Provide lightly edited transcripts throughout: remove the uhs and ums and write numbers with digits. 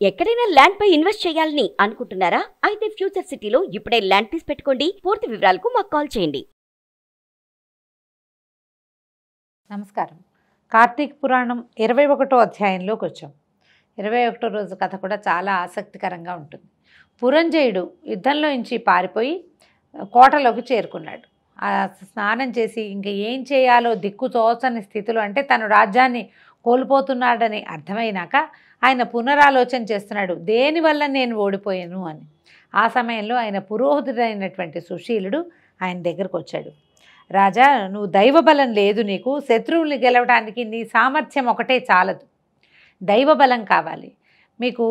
ఎక్కడైనా ల్యాండ్ పై ఇన్వెస్ట్ చేయాలని అనుకుంటున్నారా? అయితే ఫ్యూచర్ సిటీలో ఇప్పుడే ల్యాండ్ పీస్ పెట్టుకోండి. పూర్తి వివరాలకు మాకు కాల్ చేయండి. నమస్కారం. కార్తీక పురాణం 21వ అధ్యాయంలోకి వచ్చాం. 21వ రోజు కథ కూడా చాలా ఆసక్తికరంగా ఉంటుంది. పురంజయుడు యుద్ధంలో నుంచి పారిపోయి కోటలోకి చేరుకున్నాడు. స్నానం చేసి ఇంక ఏం చేయాలో దిక్కు తోచని స్థితిలో, అంటే తను రాజ్యాన్ని కోల్పోతున్నాడని అర్థమైనాక ఆయన పునరాలోచన చేస్తున్నాడు, దేనివల్ల నేను ఓడిపోయాను అని. ఆ సమయంలో ఆయన పురోహితుడైనటువంటి సుశీలుడు ఆయన దగ్గరకు వచ్చాడు. రాజా, నువ్వు దైవబలం లేదు, నీకు శత్రువుల్ని గెలవడానికి నీ సామర్థ్యం ఒకటే చాలదు, దైవబలం కావాలి. మీకు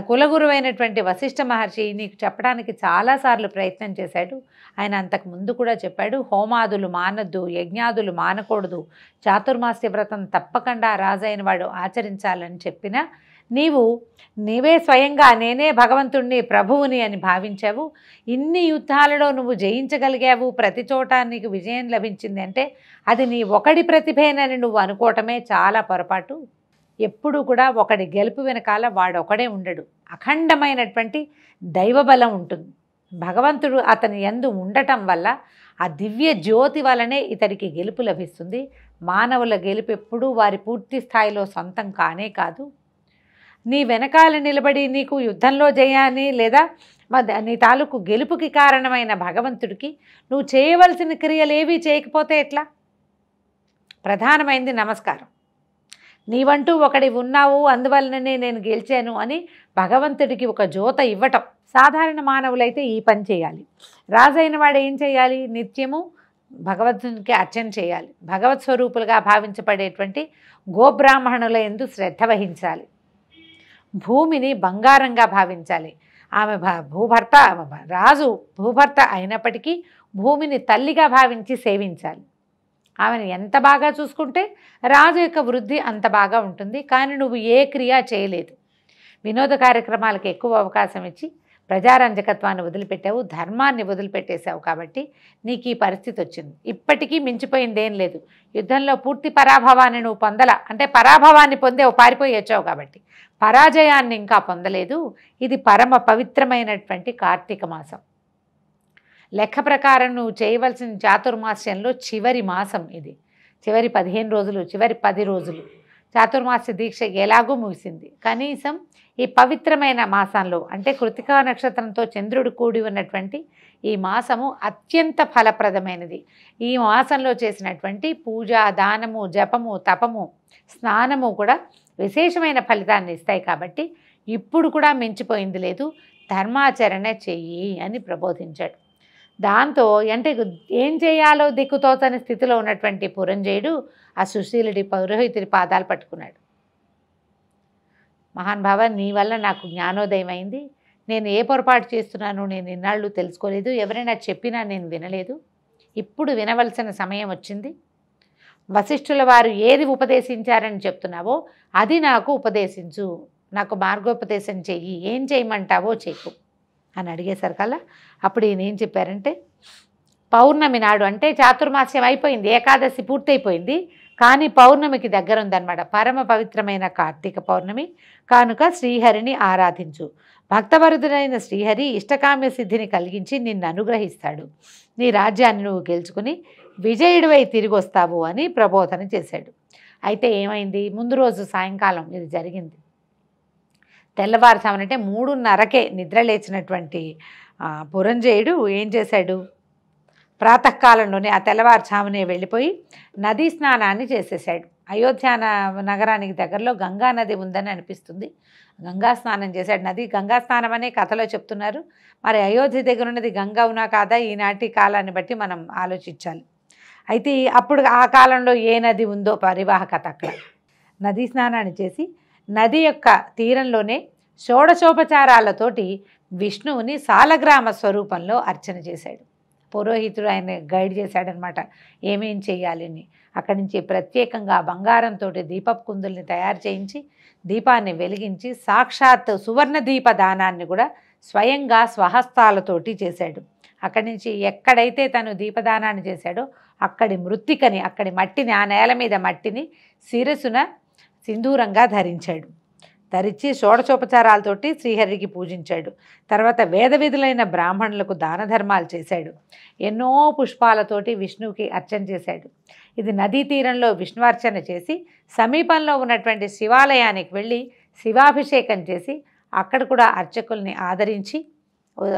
కులగురువైనటువంటి వశిష్ఠ మహర్షి నీకు చెప్పడానికి చాలాసార్లు ప్రయత్నం చేశాడు. ఆయన అంతకు ముందు కూడా చెప్పాడు, హోమాదులు మానద్దు, యజ్ఞాదులు మానకూడదు, చాతుర్మాస్య వ్రతం తప్పకుండా రాజైన వాడు ఆచరించాలని చెప్పినా నీవే స్వయంగా నేనే భగవంతుణ్ణి ప్రభువుని అని భావించావు. ఇన్ని యుద్ధాలలో నువ్వు జయించగలిగావు, ప్రతి చోట నీకు విజయం లభించింది అంటే అది నీ ఒకడి ప్రతిభేనని నువ్వు అనుకోవటమే చాలా పొరపాటు. ఎప్పుడూ కూడా ఒకడి గెలుపు వెనకాల వాడొకడే ఉండడు, అఖండమైనటువంటి దైవబలం ఉంటుంది. భగవంతుడు అతని యందు ఉండటం వల్ల ఆ దివ్య జ్యోతి వలనే ఇతడికి గెలుపు లభిస్తుంది. మానవుల గెలుపు ఎప్పుడూ వారి పూర్తి స్థాయిలో సొంతం కానే కాదు. నీ వెనకాల నిలబడి నీకు యుద్ధంలో జయాన్ని లేదా నీ తాలూకు గెలుపుకి కారణమైన భగవంతుడికి నువ్వు చేయవలసిన క్రియలేవి చేయకపోతే ఎట్లా? ప్రధానమైంది నమస్కారం. నీవంటూ ఒకడి ఉన్నావు, అందువలననే నేను గెలిచాను అని భగవంతుడికి ఒక జ్యోత ఇవ్వటం. సాధారణ మానవులైతే ఈ పని చేయాలి. రాజైన వాడు ఏం చేయాలి? నిత్యము భగవంతునికి అర్చన చేయాలి. భగవత్ స్వరూపులుగా భావించబడేటువంటి గోబ్రాహ్మణుల యందు శ్రద్ధ వహించాలి. భూమిని బంగారంగా భావించాలి. ఆమె రాజు భూభర్త అయినప్పటికీ భూమిని తల్లిగా భావించి సేవించాలి. ఆమెను ఎంత బాగా చూసుకుంటే రాజు యొక్క వృద్ధి అంత బాగా ఉంటుంది. కానీ నువ్వు ఏ క్రియ చేయలేదు, వినోద కార్యక్రమాలకు ఎక్కువ అవకాశం ఇచ్చి ప్రజారంజకత్వాన్ని వదిలిపెట్టావు, ధర్మాన్ని వదిలిపెట్టేశావు. కాబట్టి నీకు ఈ పరిస్థితి వచ్చింది. ఇప్పటికీ మించిపోయిందేం లేదు. యుద్ధంలో పూర్తి పరాభవాన్ని నువ్వు అంటే పరాభవాన్ని పొందేవు, పారిపోయి వచ్చావు. కాబట్టి పరాజయాన్ని ఇంకా పొందలేదు. ఇది పరమ పవిత్రమైనటువంటి కార్తీక మాసం. లెక్క ప్రకారం నువ్వు చేయవలసిన చాతుర్మాస్యంలో చివరి మాసం ఇది. చివరి 15 రోజులు, చివరి 10 రోజులు చాతుర్మాస్య దీక్ష ఎలాగూ ముగిసింది. కనీసం ఈ పవిత్రమైన మాసంలో, అంటే కృతికా నక్షత్రంతో చంద్రుడు కూడి ఉన్నటువంటి ఈ మాసము అత్యంత ఫలప్రదమైనది. ఈ మాసంలో చేసినటువంటి పూజ, దానము, జపము, తపము, స్నానము కూడా విశేషమైన ఫలితాన్ని ఇస్తాయి. కాబట్టి ఇప్పుడు కూడా మించిపోయింది లేదు, ధర్మాచరణ చెయ్యి అని ప్రబోధించాడు. దాంతో అంటే ఏం చేయాలో దిక్కుతోచని స్థితిలో ఉన్నటువంటి పురంజయుడు ఆ సుశీలుడి పౌరోహితుడి పాదాలు పట్టుకున్నాడు. మహానుభావ, నీ వల్ల నాకు జ్ఞానోదయం అయింది. నేను ఏ పొరపాటు చేస్తున్నానో నేను ఇన్నాళ్ళు తెలుసుకోలేదు, ఎవరైనా చెప్పినా నేను వినలేదు. ఇప్పుడు వినవలసిన సమయం వచ్చింది. వశిష్ఠుల వారు ఏది ఉపదేశించారని చెప్తున్నావో అది నాకు ఉపదేశించు, నాకు మార్గోపదేశం చెయ్యి, ఏం చేయమంటావో చెయ్యి అని అడిగేసరికల్లా అప్పుడు ఈయన ఏం చెప్పారంటే, పౌర్ణమి నాడు, అంటే చాతుర్మాస్యం అయిపోయింది, ఏకాదశి పూర్తయిపోయింది, కానీ పౌర్ణమికి దగ్గర ఉందన్నమాట. పరమ పవిత్రమైన కార్తీక పౌర్ణమి కానుక శ్రీహరిని ఆరాధించు. భక్తవరుదుడైన శ్రీహరి ఇష్టకామ్య సిద్ధిని కలిగించి నిన్ను అనుగ్రహిస్తాడు. నీ రాజ్యాన్ని నువ్వు గెలుచుకుని విజయుడివై తిరిగి వస్తావు అని ప్రబోధన చేశాడు. అయితే ఏమైంది? ముందు రోజు సాయంకాలం ఇది జరిగింది. తెల్లవారుసామనంటే 3:30కే నిద్ర లేచినటువంటి పురంజయుడు ఏం చేశాడు? ప్రాతకాలంలోనే ఆ తెల్లవారుజామునే వెళ్ళిపోయి నదీ స్నానాన్ని చేసేసాడు. అయోధ్య నగరానికి దగ్గరలో గంగా నది ఉందని అనిపిస్తుంది. గంగా స్నానం చేశాడు. గంగా స్నానం అనే కథలో చెప్తున్నారు. మరి అయోధ్య దగ్గర ఉన్నది గంగా ఉన్నా కాదా ఈనాటి కాలాన్ని బట్టి మనం ఆలోచించాలి. అయితే అప్పుడు ఆ కాలంలో ఏ నది ఉందో పరివాహకత. అక్కడ నదీ స్నానాన్ని చేసి నది యొక్క తీరంలోనే షోడశోపచారాలతోటి విష్ణువుని సాలగ్రామ స్వరూపంలో అర్చన చేశాడు. పురోహితుడు ఆయన గైడ్ చేశాడనమాట ఏమేం చేయాలని. అక్కడి నుంచి ప్రత్యేకంగా బంగారంతో దీపపు కుందుల్ని తయారు చేయించి దీపాన్ని వెలిగించి సాక్షాత్ సువర్ణ దీప దానాన్ని కూడా స్వయంగా స్వహస్తాలతోటి చేశాడు. అక్కడి నుంచి ఎక్కడైతే తను దీపదానాన్ని చేశాడో అక్కడి మృత్తికని, అక్కడి మట్టిని, ఆ నేల మీద మట్టిని శిరసున సింధూరంగా ధరించాడు. ధరించి షోడశోపచారాలతోటి శ్రీహరికి పూజించాడు. తర్వాత వేద విధులైన బ్రాహ్మణులకు దాన ధర్మాలు చేశాడు. ఎన్నో పుష్పాలతోటి విష్ణువుకి అర్చన చేశాడు. ఇది నదీ తీరంలో విష్ణువార్చన చేసి సమీపంలో ఉన్నటువంటి శివాలయానికి వెళ్ళి శివాభిషేకం చేసి అక్కడ కూడా అర్చకుల్ని ఆదరించి,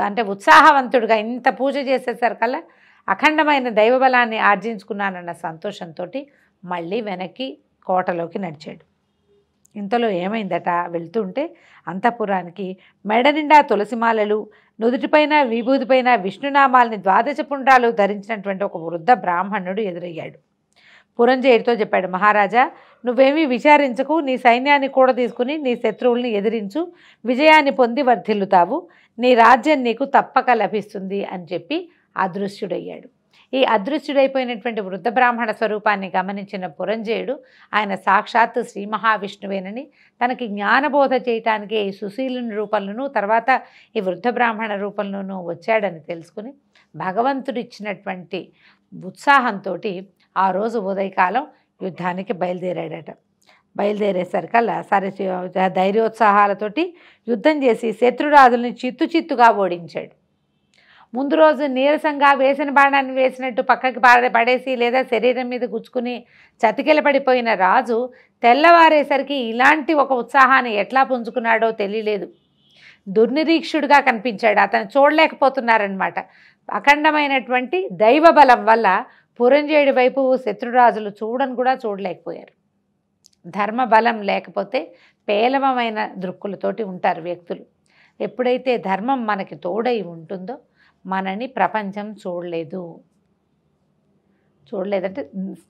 అంటే ఉత్సాహవంతుడిగా ఇంత పూజ చేసేసరికల్లా అఖండమైన దైవబలాన్ని ఆర్జించుకున్నానన్న సంతోషంతో మళ్ళీ వెనక్కి కోటలోకి నడిచాడు. ఇంతలో ఏమైందట, వెళ్తుంటే అంతఃపురానికి మెడ నిండా తులసిమాలలు, నుదుటిపైన విభూతిపైన విష్ణునామాల్ని 12 పుండ్రాలు ధరించినటువంటి ఒక వృద్ధ బ్రాహ్మణుడు ఎదురయ్యాడు. పురంజయుడితో చెప్పాడు, మహారాజా, నువ్వేమీ విచారించకు, నీ సైన్యాన్ని కూడా తీసుకుని నీ శత్రువుల్ని ఎదిరించు, విజయాన్ని పొంది వర్ధిల్లుతావు, నీ రాజ్యం నీకు తప్పక లభిస్తుంది అని చెప్పి అదృశ్యుడయ్యాడు. ఈ అదృశ్యుడైపోయినటువంటి వృద్ధ బ్రాహ్మణ స్వరూపాన్ని గమనించిన పురంజయుడు ఆయన సాక్షాత్తు శ్రీ మహావిష్ణువేనని, తనకి జ్ఞానబోధ చేయటానికి ఈ సుశీలుని రూపంలోనూ తర్వాత ఈ వృద్ధ బ్రాహ్మణ రూపంలోనూ వచ్చాడని తెలుసుకుని భగవంతుడిచ్చినటువంటి ఉత్సాహంతో ఆ రోజు ఉదయకాలం యుద్ధానికి బయలుదేరాడట. బయలుదేరేసరికల్లా సరే ధైర్యోత్సాహాలతోటి యుద్ధం చేసి శత్రురాజుల్ని చిత్తుగా ఓడించాడు. ముందు రోజు నీరసంగా వేసిన బాణాన్ని వేసినట్టు పక్కకి పడేసి లేదా శరీరం మీద గుచ్చుకుని చతికిలపడిపోయిన రాజు తెల్లవారేసరికి ఇలాంటి ఒక ఉత్సాహాన్ని ఎట్లా పుంజుకున్నాడో తెలియలేదు. దుర్నిరీక్షుడిగా కనిపించాడు. అతను చూడలేకపోతున్నారనమాట. అఖండమైనటువంటి దైవ బలం వల్ల పురంజయుడి వైపు శత్రురాజులు కూడా చూడలేకపోయారు. ధర్మ బలం లేకపోతే పేలవమైన దృక్కులతోటి ఉంటారు వ్యక్తులు. ఎప్పుడైతే ధర్మం మనకి తోడై ఉంటుందో మనని ప్రపంచం చూడలేదంటే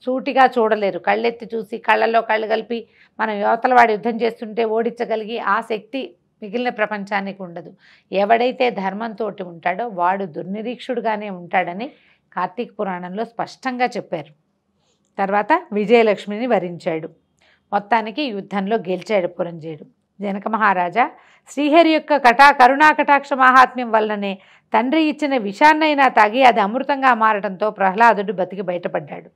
సూటిగా చూడలేరు. కళ్ళెత్తి చూసి కళ్ళల్లో కళ్ళు కలిపి మనం యువతల వాడు యుద్ధం చేస్తుంటే ఓడించగలిగి ఆ శక్తి మిగిలిన ప్రపంచానికి ఉండదు. ఎవడైతే ధర్మంతో ఉంటాడో వాడు దుర్నిరీక్షుడుగానే ఉంటాడని కార్తీక పురాణంలో స్పష్టంగా చెప్పారు. తర్వాత విజయలక్ష్మిని వరించాడు. మొత్తానికి యుద్ధంలో గెలిచాడు పురంజయుడు. జనక మహారాజా, శ్రీహరి యొక్క కరుణా కటాక్ష మహాత్మ్యం వల్లనే తండ్రి ఇచ్చిన విషాన్నైనా తాగి అది అమృతంగా మారటంతో ప్రహ్లాదుడు బతికి బయటపడ్డాడు.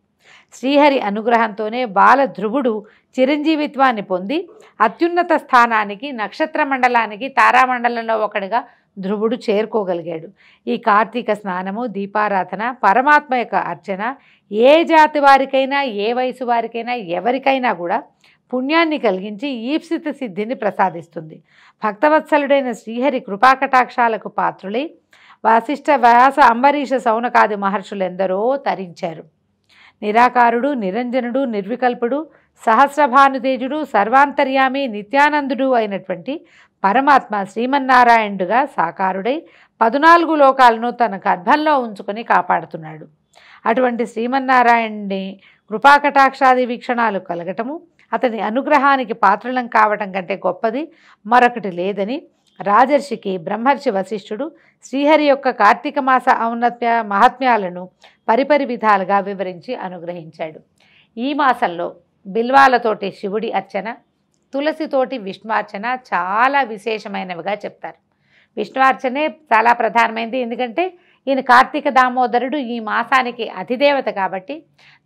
శ్రీహరి అనుగ్రహంతోనే బాల ధ్రువుడు చిరంజీవిత్వాన్ని పొంది అత్యున్నత స్థానానికి, నక్షత్ర మండలానికి, తారామండలంలో ఒకటిగా ధ్రువుడు చేరుకోగలిగాడు. ఈ కార్తీక స్నానము, దీపారాధన, పరమాత్మ యొక్క అర్చన ఏ జాతి వారికైనా, ఏ వయసు వారికైనా, ఎవరికైనా కూడా పుణ్యాన్ని కలిగించి ఈప్సిత సిద్ధిని ప్రసాదిస్తుంది. భక్తవత్సలుడైన శ్రీహరి కృపాకటాక్షాలకు పాత్రులై వశిష్ఠ, వ్యాస, అంబరీష, సౌనకాది మహర్షులెందరో తరించారు. నిరాకారుడు, నిరంజనుడు, నిర్వికల్పుడు, సహస్రభానుతేజుడు, సర్వాంతర్యామి, నిత్యానందుడు అయినటువంటి పరమాత్మ శ్రీమన్నారాయణుడుగా సాకారుడై 14 లోకాలను తన గర్భంలో ఉంచుకొని కాపాడుతున్నాడు. అటువంటి శ్రీమన్నారాయణుని కృపాకటాక్షాది వీక్షణాలు కలగటము, అతని అనుగ్రహానికి పాత్రలం కావటం కంటే గొప్పది మరొకటి లేదని రాజర్షికి బ్రహ్మర్షి వశిష్ఠుడు శ్రీహరి యొక్క కార్తీక మాస మహాత్మ్యాలను పరిపరి విధాలుగా వివరించి అనుగ్రహించాడు. ఈ మాసంలో బిల్వాలతోటి శివుడి అర్చన, తులసితోటి విష్ణువార్చన చాలా విశేషమైనవిగా చెప్తారు. విష్ణువార్చనే చాలా ప్రధానమైనది. ఎందుకంటే ఈయన కార్తీక దామోదరుడు, ఈ మాసానికి అధిదేవత కాబట్టి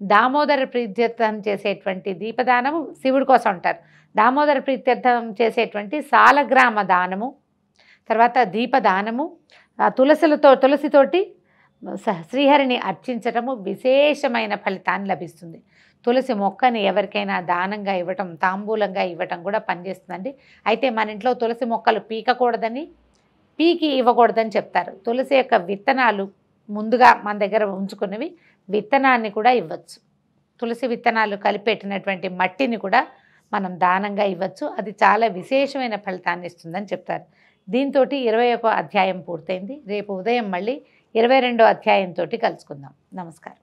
దామోదర ప్రీత్యర్థం చేసేటువంటి దీపదానము శివుడి కోసం అంటారు. దామోదర ప్రీత్యర్థం చేసేటువంటి సాలగ్రామ దానము, తర్వాత దీపదానము, తులసితోటి శ్రీహరిని అర్చించటము విశేషమైన ఫలితాన్ని లభిస్తుంది. తులసి మొక్కని ఎవరికైనా దానంగా ఇవ్వటం, తాంబూలంగా ఇవ్వటం కూడా పనిచేస్తుందండి. అయితే మన ఇంట్లో తులసి మొక్కలు పీకి ఇవ్వకూడదని చెప్తారు. తులసి యొక్క విత్తనాలు ముందుగా మన దగ్గర ఉంచుకున్నవి విత్తనాన్ని కూడా ఇవ్వచ్చు. తులసి విత్తనాలు కలిపెట్టినటువంటి మట్టిని కూడా మనం దానంగా ఇవ్వచ్చు. అది చాలా విశేషమైన ఫలితాన్ని ఇస్తుందని చెప్తారు. దీంతో 21వ అధ్యాయం పూర్తయింది. రేపు ఉదయం మళ్ళీ 22వ అధ్యాయంతో కలుసుకుందాం. నమస్కారం.